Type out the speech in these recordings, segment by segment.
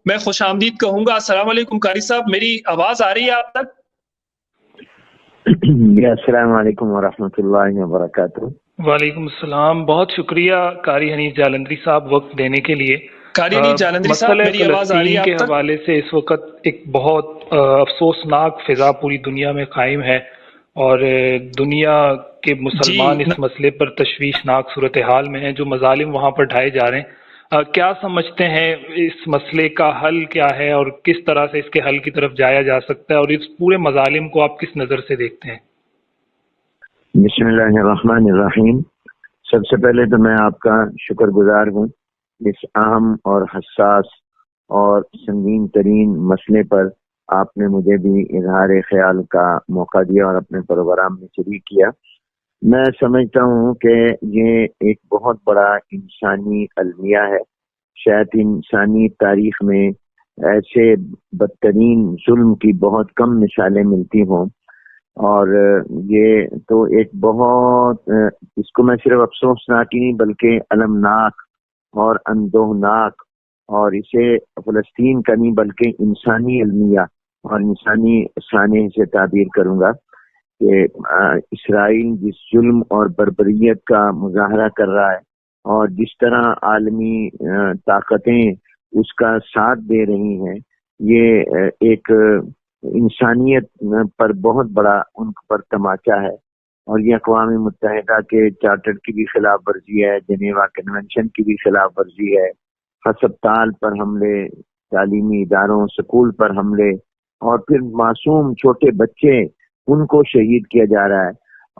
میں خوش آمدید کہوں گا۔ السلام علیکم قاری صاحب، میری آواز آ رہی ہے آپ تک؟ السلام علیکم ورحمۃ اللہ وبرکاتہ۔ وعلیکم السلام، بہت شکریہ قاری حنیف جالندری صاحب وقت دینے کے لیے۔ قاری حنیف جالندری صاحب، مسئلہ میری آواز آ رہی ہے فلسطین کے آپ تک؟ حوالے سے اس وقت ایک بہت افسوسناک فضا پوری دنیا میں قائم ہے، اور دنیا کے مسلمان اس مسئلے پر تشویشناک صورتحال میں ہیں۔ جو مظالم وہاں پر ڈھائے جا رہے ہیں، کیا سمجھتے ہیں اس مسئلے کا حل کیا ہے، اور کس طرح سے اس کے حل کی طرف جایا جا سکتا ہے، اور اس پورے مظالم کو آپ کس نظر سے دیکھتے ہیں؟ بسم اللہ الرحمن الرحیم۔ سب سے پہلے تو میں آپ کا شکر گزار ہوں اس اہم اور حساس اور سنگین ترین مسئلے پر آپ نے مجھے بھی اظہار خیال کا موقع دیا اور اپنے پروگرام میں شریک کیا۔ میں سمجھتا ہوں کہ یہ ایک بہت بڑا انسانی المیہ ہے۔ شاید انسانی تاریخ میں ایسے بدترین ظلم کی بہت کم مثالیں ملتی ہوں، اور یہ تو ایک بہت اس کو میں صرف افسوسناک ہی نہیں بلکہ المناک اور اندوہناک، اور اسے فلسطین کا نہیں بلکہ انسانی المیہ اور انسانی سانحے سے تعبیر کروں گا کہ اسرائیل جس ظلم اور بربریت کا مظاہرہ کر رہا ہے، اور جس طرح عالمی طاقتیں اس کا ساتھ دے رہی ہیں، یہ ایک انسانیت پر بہت بڑا ان پر تماچا ہے، اور یہ اقوام متحدہ کے چارٹر کی بھی خلاف ورزی ہے، جنیوا کنونشن کی بھی خلاف ورزی ہے، ہسپتال پر حملے، تعلیمی اداروں سکول پر حملے، اور پھر معصوم چھوٹے بچے ان کو شہید کیا جا رہا ہے،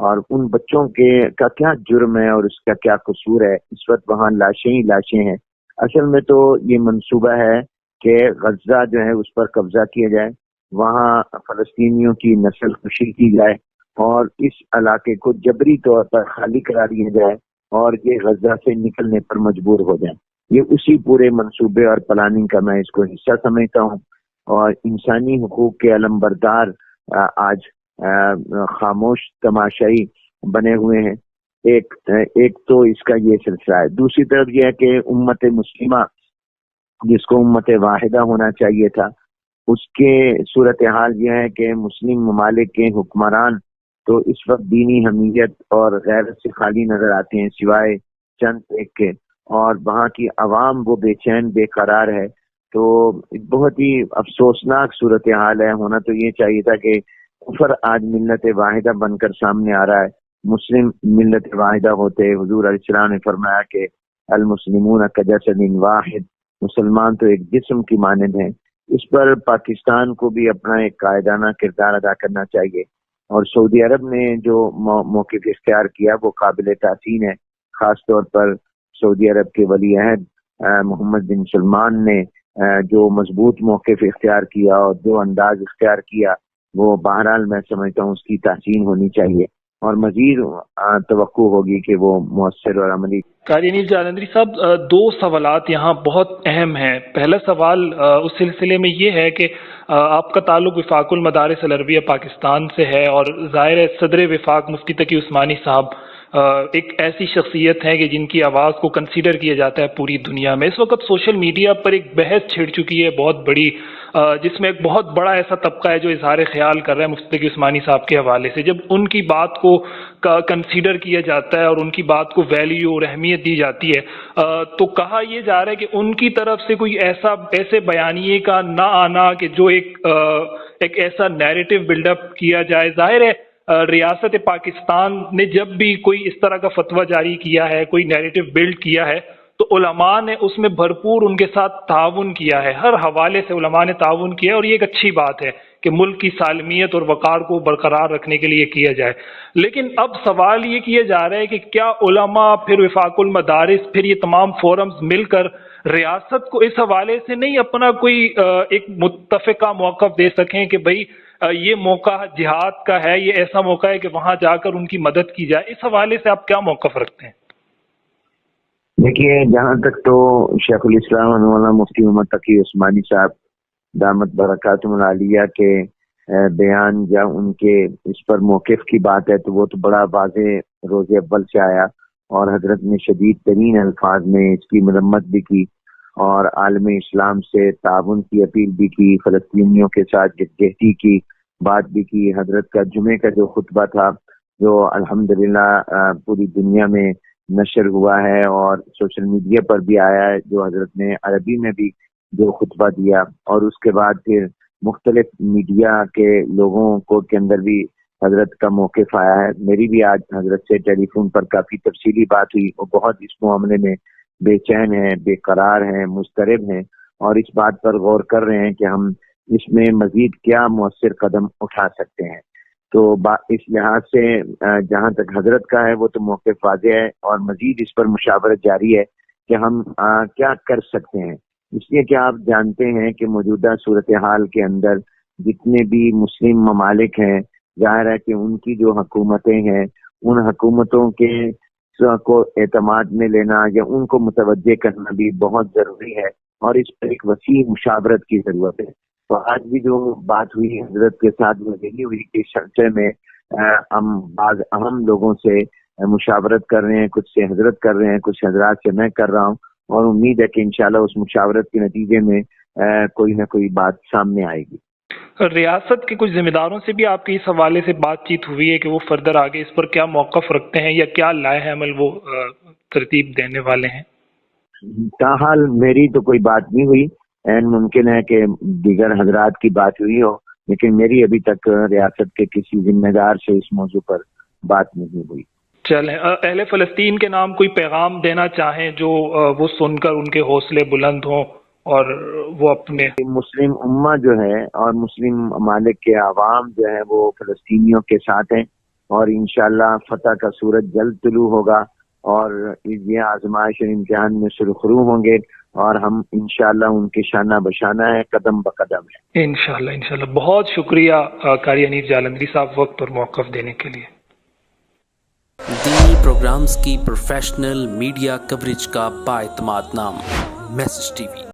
اور ان بچوں کا کیا جرم ہے اور اس کا کیا قصور ہے؟ اس وقت وہاں لاشیں ہی لاشیں ہیں۔ اصل میں تو یہ منصوبہ ہے کہ غزہ جو ہے اس پر قبضہ کیا جائے، وہاں فلسطینیوں کی نسل کشی کی جائے، اور اس علاقے کو جبری طور پر خالی کرا دیا جائے، اور یہ غزہ سے نکلنے پر مجبور ہو جائیں۔ یہ اسی پورے منصوبے اور پلاننگ کا میں اس کو حصہ سمجھتا ہوں، اور انسانی حقوق کے علمبردار آج خاموش تماشائی بنے ہوئے ہیں۔ ایک تو اس کا یہ سلسلہ ہے۔ دوسری طرف یہ ہے کہ امت مسلمہ جس کو امت واحدہ ہونا چاہیے تھا، اس کے صورتحال یہ ہے کہ مسلم ممالک کے حکمران تو اس وقت دینی حمیت اور غیرت سے خالی نظر آتے ہیں سوائے چند ایک کے، اور وہاں کی عوام وہ بے چین بے قرار ہے۔ تو بہت ہی افسوسناک صورتحال ہے۔ ہونا تو یہ چاہیے تھا کہ کفر آج ملت واحدہ بن کر سامنے آ رہا ہے، مسلم ملت واحدہ ہوتے حضور علیہ السلام نے فرمایا کہ المسلمون کجسد واحد، مسلمان تو ایک جسم کی مانند ہیں۔ اس پر پاکستان کو بھی اپنا ایک قائدانہ کردار ادا کرنا چاہیے، اور سعودی عرب نے جو موقف اختیار کیا وہ قابل تحسین ہے۔ خاص طور پر سعودی عرب کے ولی عہد محمد بن سلمان نے جو مضبوط موقف اختیار کیا اور جو انداز اختیار کیا، وہ بہرحال میں سمجھتا ہوں اس کی تحسین ہونی چاہیے، اور مزید توقع ہوگی کہ وہ مؤثر اور عملی۔ قاری حنیف جالندری صاحب، دو سوالات یہاں بہت اہم ہیں۔ پہلا سوال اس سلسلے میں یہ ہے کہ آپ کا تعلق وفاق المدارس العربیہ پاکستان سے ہے، اور ظاہر ہے صدر وفاق مفتی تقی عثمانی صاحب ایک ایسی شخصیت ہے کہ جن کی آواز کو کنسیڈر کیا جاتا ہے پوری دنیا میں۔ اس وقت سوشل میڈیا پر ایک بحث چھڑ چکی ہے بہت بڑی، جس میں ایک بہت بڑا ایسا طبقہ ہے جو اظہار خیال کر رہا ہے مفتی تقی عثمانی صاحب کے حوالے سے۔ جب ان کی بات کو کنسیڈر کیا جاتا ہے اور ان کی بات کو ویلیو اور اہمیت دی جاتی ہے، تو کہا یہ جا رہا ہے کہ ان کی طرف سے کوئی ایسے بیانیے کا نہ آنا کہ جو ایک ایسا نیریٹو بلڈ اپ کیا جائے۔ ظاہر ہے ریاست پاکستان نے جب بھی کوئی اس طرح کا فتویٰ جاری کیا ہے، کوئی نیریٹو بلڈ کیا ہے، تو علماء نے اس میں بھرپور ان کے ساتھ تعاون کیا ہے، ہر حوالے سے علماء نے تعاون کیا ہے، اور یہ ایک اچھی بات ہے کہ ملک کی سالمیت اور وقار کو برقرار رکھنے کے لیے کیا جائے۔ لیکن اب سوال یہ کیا جا رہا ہے کہ کیا علماء، پھر وفاق المدارس، پھر یہ تمام فورمز مل کر ریاست کو اس حوالے سے نہیں اپنا کوئی ایک متفقہ موقف دے سکیں کہ بھئی یہ موقع جہاد کا ہے، یہ ایسا موقع ہے کہ وہاں جا کر ان کی مدد کی جائے؟ اس حوالے سے آپ کیا موقف رکھتے ہیں؟ دیکھیے، جہاں تک تو شیخ الاسلام مولانا مفتی محمد تقی عثمانی صاحب دامت برکاتہم العالیہ کے بیان یا ان کے اس پر موقف کی بات ہے، تو وہ تو بڑا واضح روز اول سے آیا، اور حضرت نے شدید ترین الفاظ میں اس کی مذمت بھی کی، اور عالم اسلام سے تعاون کی اپیل بھی کی، فلسطینیوں کے ساتھ یکجہتی کی بات بھی کی۔ حضرت کا جمعے کا جو خطبہ تھا جو الحمدللہ پوری دنیا میں نشر ہوا ہے اور سوشل میڈیا پر بھی آیا ہے، جو حضرت نے عربی میں بھی جو خطبہ دیا، اور اس کے بعد پھر مختلف میڈیا کے لوگوں کو کے اندر بھی حضرت کا موقف آیا ہے۔ میری بھی آج حضرت سے ٹیلی فون پر کافی تفصیلی بات ہوئی، وہ بہت اس معاملے میں بے چین ہیں، بے قرار ہیں، مضطرب ہیں، اور اس بات پر غور کر رہے ہیں کہ ہم اس میں مزید کیا مؤثر قدم اٹھا سکتے ہیں۔ تو اس لحاظ سے جہاں تک حضرت کا ہے وہ تو موقف واضح ہے، اور مزید اس پر مشاورت جاری ہے کہ ہم کیا کر سکتے ہیں، اس لیے کہ آپ جانتے ہیں کہ موجودہ صورتحال کے اندر جتنے بھی مسلم ممالک ہیں، ظاہر ہے کہ ان کی جو حکومتیں ہیں ان حکومتوں کے کو اعتماد میں لینا یا ان کو متوجہ کرنا بھی بہت ضروری ہے، اور اس پر ایک وسیع مشاورت کی ضرورت ہے۔ تو آج بھی جو بات ہوئی حضرت کے ساتھ وہ یہی ہوئی کہ سلسلے میں ہم بعض اہم لوگوں سے مشاورت کر رہے ہیں، کچھ سے حضرت کر رہے ہیں، کچھ حضرات سے میں کر رہا ہوں، اور امید ہے کہ انشاءاللہ اس مشاورت کے نتیجے میں کوئی نہ کوئی بات سامنے آئے گی۔ ریاست کے کچھ ذمہ داروں سے بھی آپ کی اس حوالے سے بات چیت ہوئی ہے کہ وہ فردر آگے اس پر کیا موقف رکھتے ہیں یا کیا لائحہ عمل وہ ترتیب دینے والے ہیں؟ تاحال میری تو کوئی بات نہیں ہوئی، ممکن ہے کہ دیگر حضرات کی بات ہوئی ہو، لیکن میری ابھی تک ریاست کے کسی ذمہ دار سے اس موضوع پر بات نہیں ہوئی۔ چلیں، اہل فلسطین کے نام کوئی پیغام دینا چاہیں جو وہ سن کر ان کے حوصلے بلند ہوں اور وہ اپنے مسلم امہ جو ہے اور مسلم ممالک کے عوام جو ہے وہ فلسطینیوں کے ساتھ ہیں، اور انشاءاللہ فتح کا سورج جلد طلوع ہوگا، اور یہ آزمائش اور امتحان میں سرخرو ہوں گے، اور ہم انشاءاللہ ان کے شانہ بشانہ ہے، قدم بقدم ہے انشاءاللہ۔ بہت شکریہ قاری حنیف جالندھری صاحب وقت اور موقف دینے کے لیے۔ دینی پروگرامز کی پروفیشنل میڈیا کوریج کا بااعتماد نام، میسج ٹی وی۔